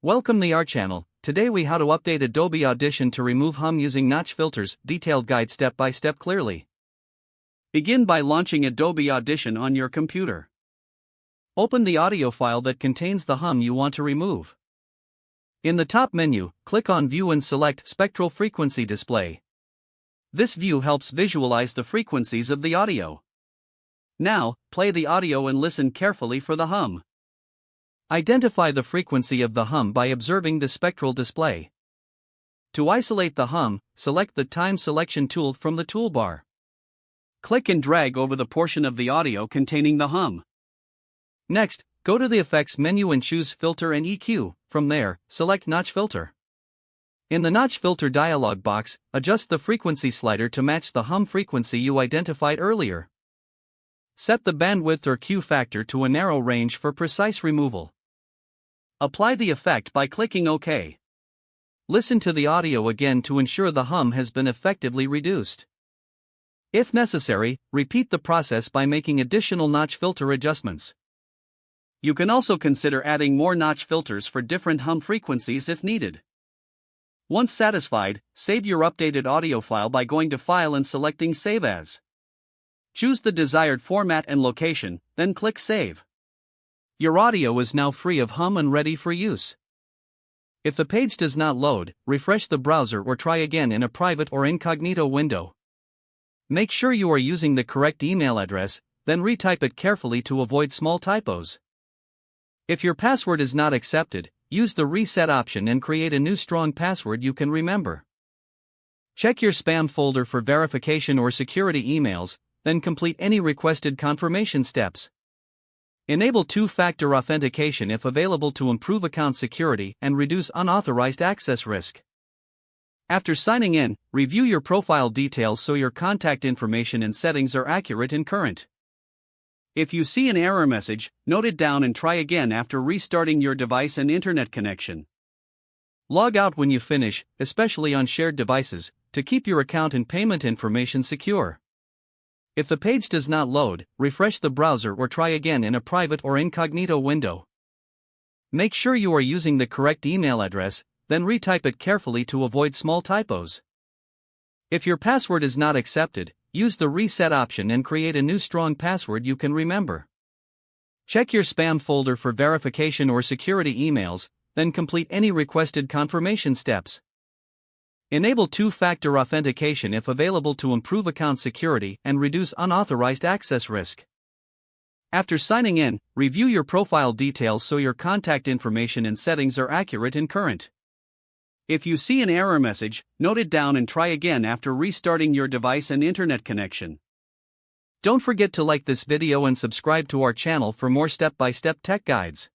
Welcome to our channel. Today we how to update Adobe Audition to remove hum using notch filters. Detailed guide step by step clearly. Begin by launching Adobe Audition on your computer. Open the audio file that contains the hum you want to remove. In the top menu, click on View and select Spectral Frequency Display. This view helps visualize the frequencies of the audio. Now, play the audio and listen carefully for the hum. Identify the frequency of the hum by observing the spectral display. To isolate the hum, select the Time Selection tool from the toolbar. Click and drag over the portion of the audio containing the hum. Next, go to the Effects menu and choose Filter and EQ. From there, select Notch Filter. In the Notch Filter dialog box, adjust the frequency slider to match the hum frequency you identified earlier. Set the bandwidth or Q factor to a narrow range for precise removal. Apply the effect by clicking OK. Listen to the audio again to ensure the hum has been effectively reduced. If necessary, repeat the process by making additional notch filter adjustments. You can also consider adding more notch filters for different hum frequencies if needed. Once satisfied, save your updated audio file by going to File and selecting Save As. Choose the desired format and location, then click Save. Your audio is now free of hum and ready for use. If the page does not load, refresh the browser or try again in a private or incognito window. Make sure you are using the correct email address, then retype it carefully to avoid small typos. If your password is not accepted, use the Reset option and create a new strong password you can remember. Check your spam folder for verification or security emails, then complete any requested confirmation steps. Enable two-factor authentication if available to improve account security and reduce unauthorized access risk. After signing in, review your profile details so your contact information and settings are accurate and current. If you see an error message, note it down and try again after restarting your device and internet connection. Log out when you finish, especially on shared devices, to keep your account and payment information secure. If the page does not load, refresh the browser or try again in a private or incognito window. Make sure you are using the correct email address, then retype it carefully to avoid small typos. If your password is not accepted, use the Reset option and create a new strong password you can remember. Check your spam folder for verification or security emails, then complete any requested confirmation steps. Enable two-factor authentication if available to improve account security and reduce unauthorized access risk. After signing in, review your profile details so your contact information and settings are accurate and current. If you see an error message, note it down and try again after restarting your device and internet connection. Don't forget to like this video and subscribe to our channel for more step-by-step tech guides.